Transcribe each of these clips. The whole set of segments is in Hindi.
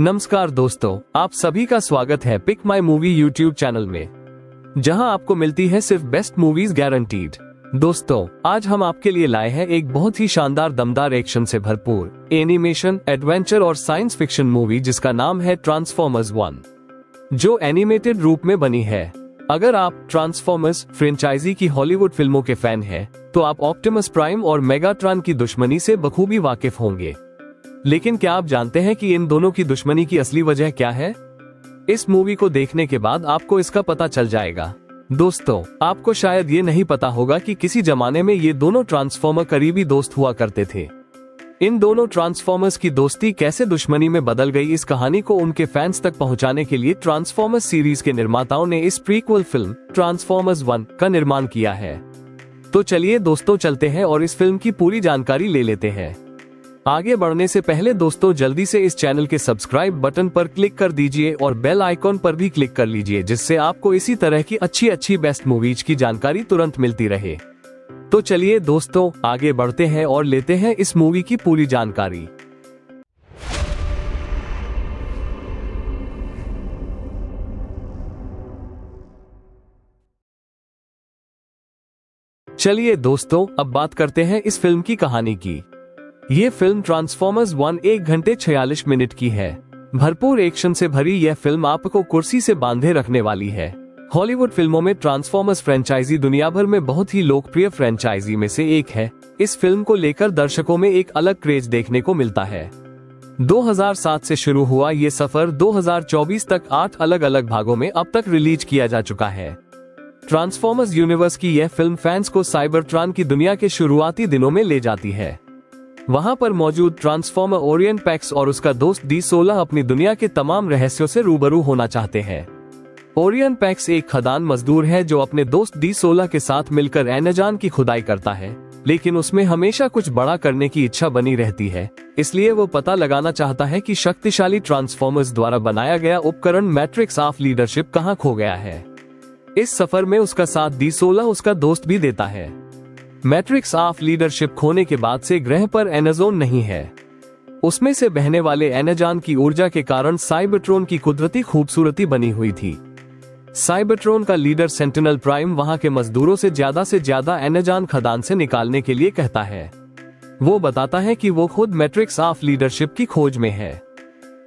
नमस्कार दोस्तों, आप सभी का स्वागत है pick my movie YouTube channel में, जहां आपको मिलती है सिर्फ बेस्ट मूवीज गारंटीड। दोस्तों, आज हम आपके लिए लाए हैं एक बहुत ही शानदार दमदार एक्शन से भरपूर एनिमेशन, एडवेंचर और साइंस फिक्शन मूवी जिसका नाम है ट्रांसफॉर्मर्स 1, जो एनिमेटेड रूप में बनी है। अगर आप ट्रांसफॉर्मर्स फ्रेंचाइजी की हॉलीवुड फिल्मों के फैन हैं, तो आप ऑप्टिमस प्राइम और मेगाट्रॉन की दुश्मनी से बखूबी वाकिफ होंगे। लेकिन क्या आप जानते हैं कि इन दोनों की दुश्मनी की असली वजह क्या है? इस मूवी को देखने के बाद आपको इसका पता चल जाएगा। दोस्तों, आपको शायद ये नहीं पता होगा कि किसी जमाने में ये दोनों ट्रांसफॉर्मर करीबी दोस्त हुआ करते थे। इन दोनों ट्रांसफॉर्मर्स की दोस्ती कैसे दुश्मनी में बदल गई, इस कहानी को उनके फैंस तक पहुंचाने के लिए ट्रांसफॉर्मर्स सीरीज के निर्माताओं ने इस प्रीक्वल फिल्म ट्रांसफॉर्मर्स 1 का निर्माण किया है। तो चलिए दोस्तों, चलते हैं और इस फिल्म की पूरी जानकारी ले लेते हैं। आगे बढ़ने से पहले दोस्तों, जल्दी से इस चैनल के सब्सक्राइब बटन पर क्लिक कर दीजिए और बेल आइकॉन पर भी क्लिक कर लीजिए, जिससे आपको इसी तरह की अच्छी बेस्ट मूवीज की जानकारी तुरंत मिलती रहे। तो चलिए दोस्तों, आगे बढ़ते हैं और लेते हैं इस मूवी की पूरी जानकारी। चलिए दोस्तों, अब बात करते हैं इस फिल्म की कहानी की। ये फिल्म ट्रांसफॉर्मर्स 1 1 घंटे 46 मिनट की है। भरपूर एक्शन से भरी यह फिल्म आपको कुर्सी से बांधे रखने वाली है। हॉलीवुड फिल्मों में ट्रांसफॉर्मर्स फ्रेंचाइजी दुनिया भर में बहुत ही लोकप्रिय फ्रेंचाइजी में से एक है। इस फिल्म को लेकर दर्शकों में एक अलग क्रेज देखने को मिलता है। 2007 से शुरू हुआ ये सफर 2024 तक 8 अलग अलग भागों में अब तक रिलीज किया जा चुका है। ट्रांसफॉर्मर्स यूनिवर्स की यह फिल्म फैंस को साइबरट्रॉन की दुनिया के शुरुआती दिनों में ले जाती है। वहां पर मौजूद ट्रांसफॉर्मर ओरियन पैक्स और उसका दोस्त D16 अपनी दुनिया के तमाम रहस्यों से रूबरू होना चाहते हैं। ओरियन पैक्स एक खदान मजदूर है जो अपने दोस्त D16 के साथ मिलकर एनाजान की खुदाई करता है, लेकिन उसमें हमेशा कुछ बड़ा करने की इच्छा बनी रहती है। इसलिए वो पता लगाना चाहता है कि शक्तिशाली ट्रांसफॉर्मर्स द्वारा बनाया गया उपकरण मैट्रिक्स ऑफ लीडरशिप कहाँ खो गया है। इस सफर में उसका साथ D16 उसका दोस्त भी देता है। मैट्रिक्स ऑफ लीडरशिप खोने के बाद से ग्रह पर एनाजोन नहीं है। उसमें से बहने वाले एनाजान की ऊर्जा के कारण साइबरट्रॉन की कुदरती खूबसूरती बनी हुई थी। साइबरट्रॉन का लीडर सेंटिनल प्राइम वहां के मजदूरों से ज्यादा एनाजान खदान से निकालने के लिए कहता है। वो बताता है कि वो खुद मैट्रिक्स ऑफ लीडरशिप की खोज में है।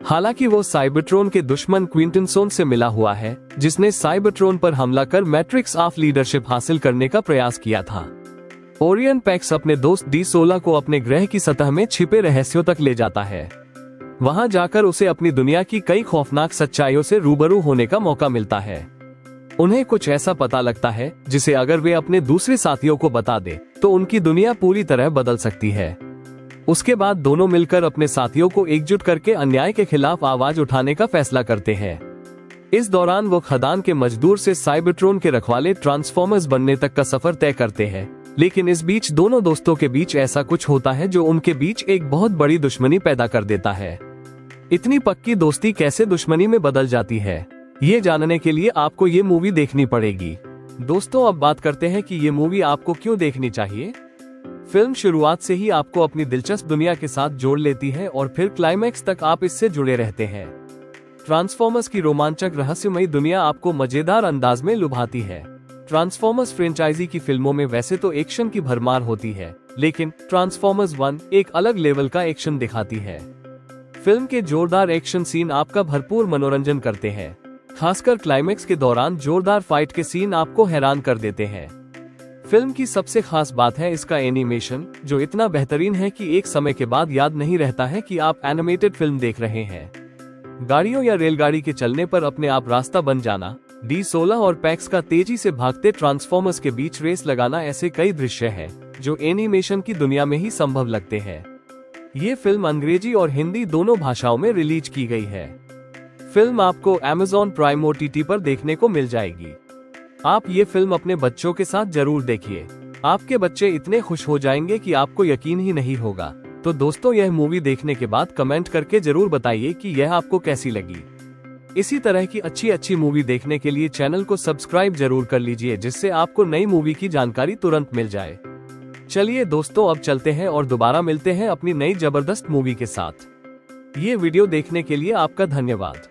हालांकि वो साइबरट्रॉन के दुश्मन क्विंटनसोन से मिला हुआ है, जिसने साइबरट्रॉन पर हमला कर मैट्रिक्स ऑफ लीडरशिप हासिल करने का प्रयास किया था। ओरियन पैक्स अपने दोस्त D16 को अपने ग्रह की सतह में छिपे रहस्यों तक ले जाता है। वहां जाकर उसे अपनी दुनिया की कई खौफनाक सच्चाइयों से रूबरू होने का मौका मिलता है। उन्हें कुछ ऐसा पता लगता है जिसे अगर वे अपने दूसरे साथियों को बता दे तो उनकी दुनिया पूरी तरह बदल सकती है। उसके बाद दोनों मिलकर अपने साथियों को एकजुट करके अन्याय के खिलाफ आवाज उठाने का फैसला करते हैं। इस दौरान वो खदान के मजदूर से साइबरट्रॉन के रखवाले ट्रांसफॉर्मर्स बनने तक का सफर तय करते हैं। लेकिन इस बीच दोनों दोस्तों के बीच ऐसा कुछ होता है जो उनके बीच एक बहुत बड़ी दुश्मनी पैदा कर देता है। इतनी पक्की दोस्ती कैसे दुश्मनी में बदल जाती है, ये जानने के लिए आपको ये मूवी देखनी पड़ेगी। दोस्तों, अब बात करते हैं कि ये मूवी आपको क्यों देखनी चाहिए। फिल्म शुरुआत से ही आपको अपनी दिलचस्प दुनिया के साथ जोड़ लेती है और फिर क्लाइमैक्स तक आप इससे जुड़े रहते हैं। ट्रांसफॉर्मर्स की रोमांचक रहस्यमयी दुनिया आपको मजेदार अंदाज में लुभाती है। ट्रांसफॉर्मर्स फ्रेंचाइजी की फिल्मों में वैसे तो एक्शन की भरमार होती है, लेकिन ट्रांसफॉर्मर्स 1 एक अलग लेवल का एक्शन दिखाती है। फिल्म के जोरदार एक्शन सीन आपका भरपूर मनोरंजन करते हैं। खासकर क्लाइमेक्स के दौरान जोरदार फाइट के सीन आपको हैरान कर देते हैं। फिल्म की सबसे खास बात है इसका एनिमेशन, जो इतना बेहतरीन है कि एक समय के बाद याद नहीं रहता है कि आप एनिमेटेड फिल्म देख रहे हैं। गाड़ियों या रेलगाड़ी के चलने पर अपने आप रास्ता बन जाना, D16 और पैक्स का तेजी से भागते ट्रांसफॉर्मर्स के बीच रेस लगाना, ऐसे कई दृश्य हैं जो एनिमेशन की दुनिया में ही संभव लगते हैं। ये फिल्म अंग्रेजी और हिंदी दोनों भाषाओं में रिलीज की गई है। फिल्म आपको Amazon प्राइम OTT पर देखने को मिल जाएगी। आप ये फिल्म अपने बच्चों के साथ जरूर देखिए। आपके बच्चे इतने खुश हो जाएंगे कि आपको यकीन ही नहीं होगा। तो दोस्तों, यह मूवी देखने के बाद कमेंट करके जरूर बताइए कि यह आपको कैसी लगी। इसी तरह की अच्छी मूवी देखने के लिए चैनल को सब्सक्राइब जरूर कर लीजिए, जिससे आपको नई मूवी की जानकारी तुरंत मिल जाए। चलिए दोस्तों, अब चलते हैं और दोबारा मिलते हैं अपनी नई जबरदस्त मूवी के साथ। ये वीडियो देखने के लिए आपका धन्यवाद।